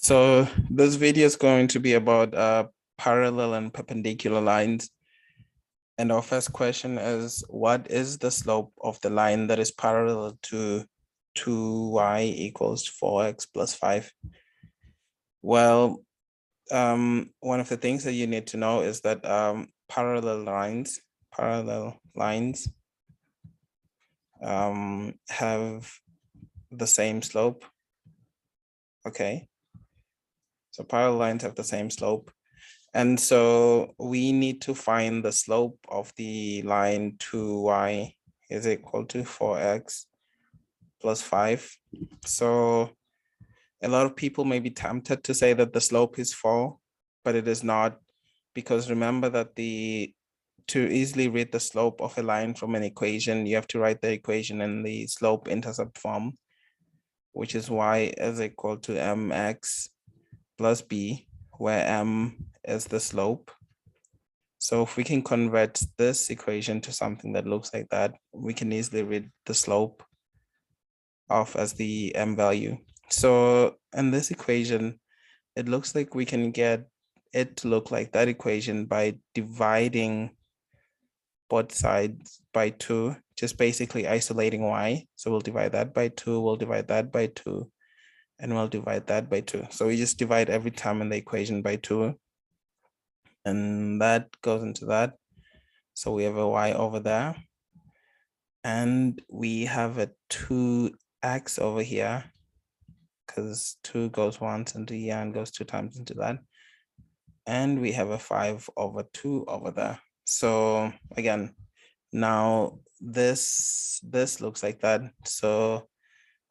So this video is going to be about parallel and perpendicular lines. And our first question is, what is the slope of the line that is parallel to 2y equals 4x plus 5? Well, one of the things that you need to know is that parallel lines have the same slope. Okay. So parallel lines have the same slope. And so we need to find the slope of the line 2y is equal to 4x plus 5. So a lot of people may be tempted to say that the slope is 4, but it is not, because remember that to easily read the slope of a line from an equation, you have to write the equation in the slope intercept form, which is y is equal to mx plus b, where m is the slope. So if we can convert this equation to something that looks like that, we can easily read the slope of as the m value. So in this equation, it looks like we can get it to look like that equation by dividing both sides by 2, just basically isolating y. So we'll divide that by 2, we'll divide that by 2, and we'll divide that by 2. So we just divide every term in the equation by 2. And that goes into that. So we have a y over there. And we have a 2x over here, because 2 goes once into here and goes 2 times into that. And we have a 5 over 2 over there. So again, now this looks like that. So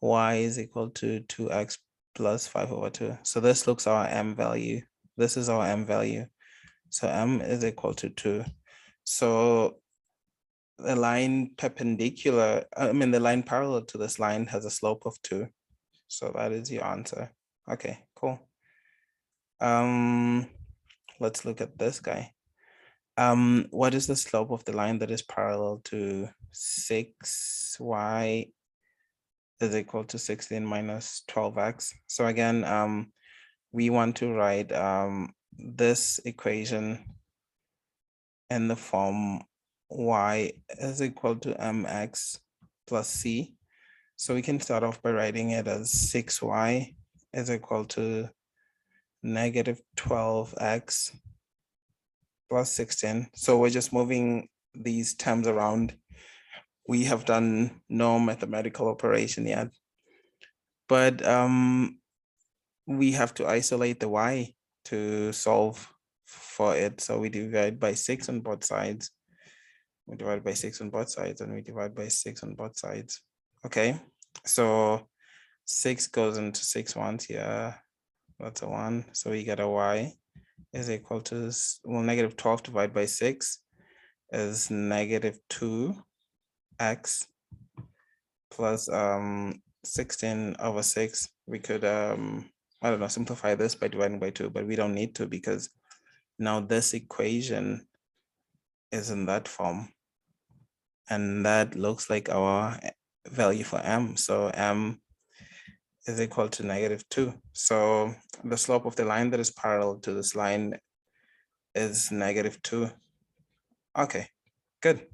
y is equal to 2x plus 5 over 2. So this looks our m value. This is our m value. So m is equal to 2. So the line perpendicular, the line parallel to this line has a slope of 2. So that is your answer. Okay, cool. Let's look at this guy. What is the slope of the line that is parallel to 6y is equal to 16 minus 12x? So again, we want to write this equation in the form y is equal to mx plus c. So we can start off by writing it as 6y is equal to negative 12x plus 16. So we're just moving these terms around. We have done no mathematical operation yet, but we have to isolate the y to solve for it. So we divide by 6 on both sides. We divide by 6 on both sides, and we divide by 6 on both sides. Okay, so 6 goes into 6 once here. That's a 1. So we get a y is equal to, well, negative 12 divided by 6 is negative 2x plus 16 over 6. We could, I don't know, simplify this by dividing by 2, but we don't need to, because now this equation is in that form. And that looks like our value for m. So m is equal to negative 2. So the slope of the line that is parallel to this line is negative 2. Okay, good.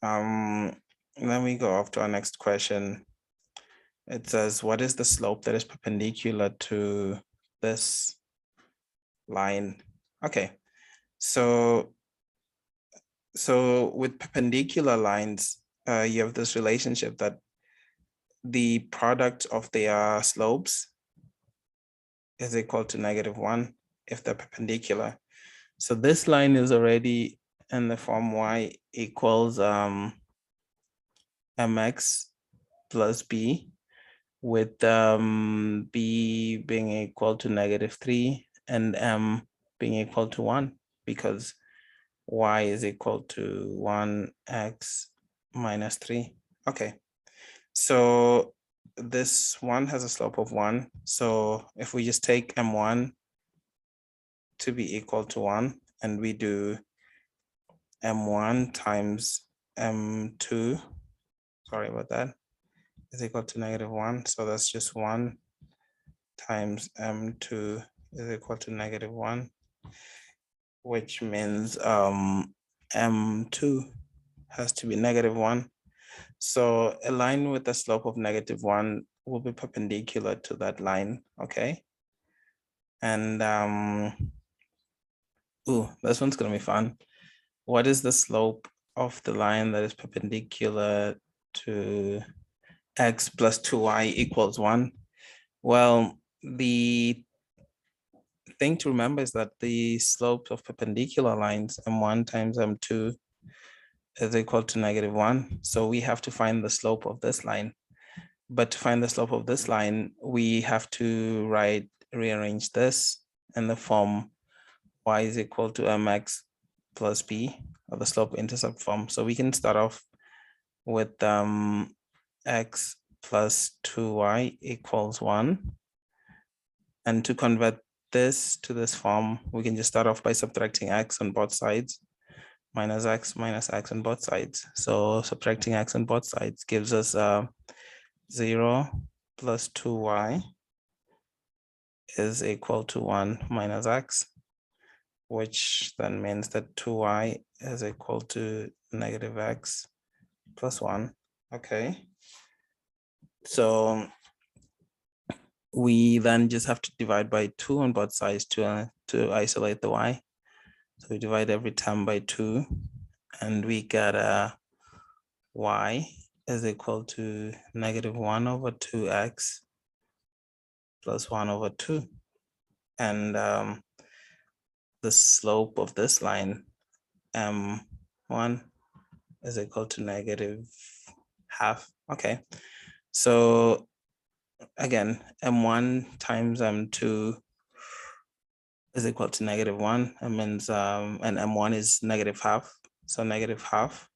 Then we go off to our next question. It says, what is the slope that is perpendicular to this line? Okay, so with perpendicular lines, you have this relationship that the product of their slopes is equal to negative 1 if they're perpendicular. So this line is already in the form y equals mx plus b, with b being equal to negative 3 and m being equal to 1, because y is equal to 1x minus 3. Okay, so this one has a slope of 1. So if we just take m1 to be equal to 1, and we do m1 times m2, sorry about that, is equal to negative 1. So that's just 1 times m2 is equal to -1, which means m2 has to be -1. So a line with a slope of -1 will be perpendicular to that line, okay? And this one's gonna be fun. What is the slope of the line that is perpendicular to x plus 2y equals 1? Well, the thing to remember is that the slopes of perpendicular lines m1 times m2 is equal to -1. So we have to find the slope of this line. But to find the slope of this line, we have to rearrange this in the form y is equal to mx plus b, or the slope intercept form. So we can start off with x plus 2y equals 1. And to convert this to this form, we can just start off by subtracting x on both sides, minus x on both sides. So subtracting x on both sides gives us 0 plus 2y is equal to 1 minus x, which then means that 2y is equal to -x plus 1. Okay. So we then just have to divide by 2 on both sides to isolate the y. So we divide every term by 2, and we get y is equal to -1 over 2x plus 1 over 2. And the slope of this line, m1, is equal to -half. Okay. So again, m1 times m2 is equal to -1. That means, and m1 is -half. So -half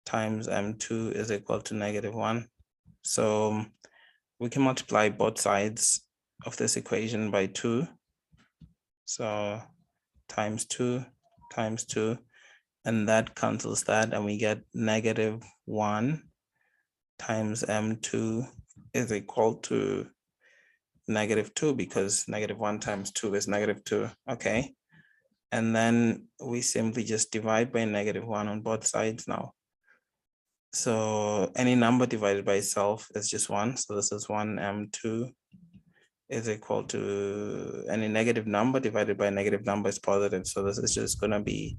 times m2 is equal to -1. So we can multiply both sides of this equation by 2. So times 2 times 2, and that cancels that, and we get -1 times m2 is equal to -2, because -1 times 2 is -2. Okay. And then we simply just divide by -1 on both sides now. So any number divided by itself is just 1. So this is 1 m2 is equal to any negative number divided by a negative number is positive. So this is just going to be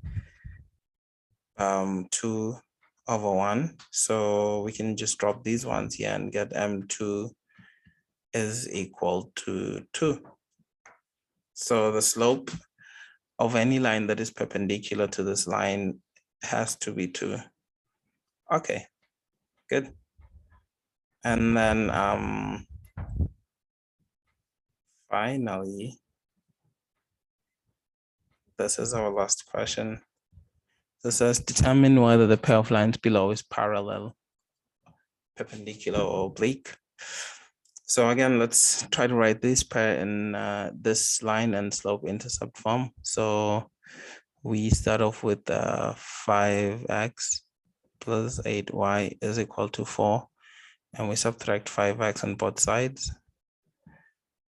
2 over 1. So we can just drop these ones here and get m2 is equal to 2. So the slope of any line that is perpendicular to this line has to be 2. Okay, good. And then finally, this is our last question. So it says determine whether the pair of lines below is parallel, perpendicular, or oblique. So again, let's try to write this pair in this line and slope intercept form. So we start off with 5x plus 8y is equal to 4, and we subtract 5x on both sides.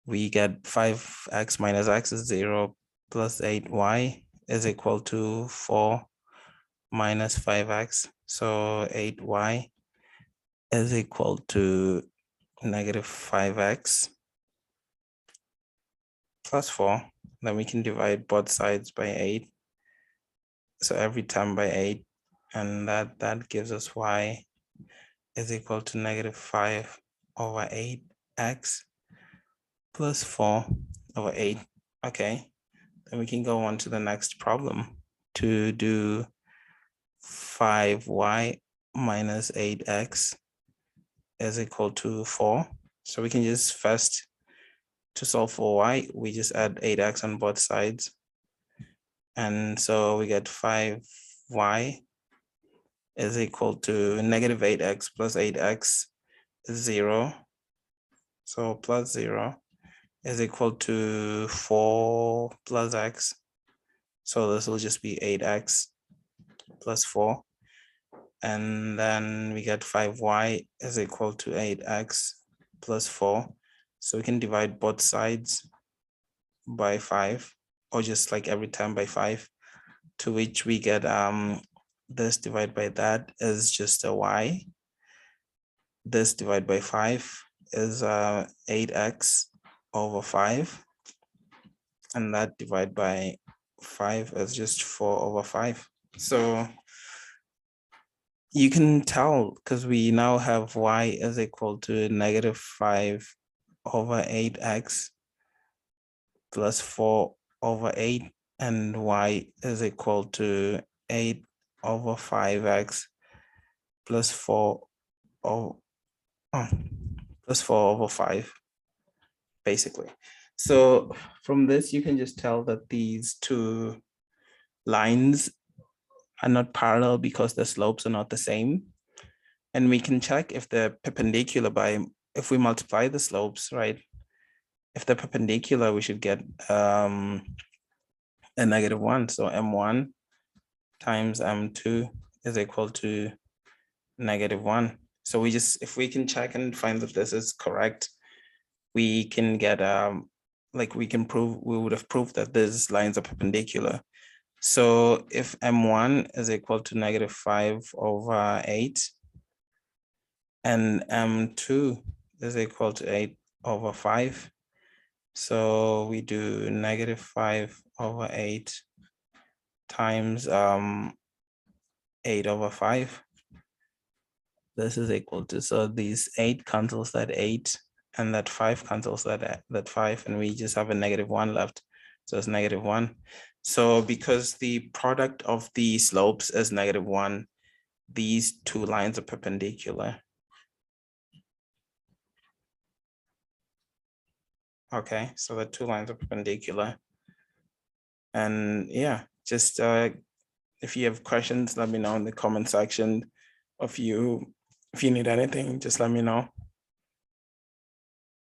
We get 5x minus x is 0, plus 8y is equal to 4 minus 5x. So 8y is equal to -5x plus 4. Then we can divide both sides by 8. So every term by 8, and that gives us y is equal to -5 over 8x plus 4 over 8. Okay, then we can go on to the next problem to do 5y minus 8x is equal to 4. So we can just first, to solve for y, we just add 8x on both sides. And so we get 5y is equal to -8x plus 8x is 0. So plus 0 is equal to 4 plus x. So this will just be 8x plus 4. And then we get 5y is equal to 8x plus 4. So we can divide both sides by 5, or just like every time by 5, to which we get this divided by that is just a y. This divided by 5 is 8x over 5. And that divided by 5 is just 4 over 5. So you can tell, because we now have y is equal to negative 5 over 8x plus 4 over 8, and y is equal to 8 over 5x plus 4 over, plus 4 over 5, basically. So from this, you can just tell that these two lines are not parallel because the slopes are not the same. And we can check if they're perpendicular by, if we multiply the slopes, right? If they're perpendicular, we should get a -1. So m1 times m2 is equal to -1. So we just, if we can check and find that this is correct, we can get like we can prove, we would have proved that these lines are perpendicular. So if m1 is equal to -5 over 8 and m2 is equal to 8 over 5, so we do -5 over 8 times 8 over 5. This is equal to, so these 8 cancels that 8, and that 5 cancels that 5, and we just have a -1 left. So it's -1. So because the product of the slopes is -1, these two lines are perpendicular. Okay, so the two lines are perpendicular. And yeah, just if you have questions, let me know in the comment section. If you need anything, just let me know.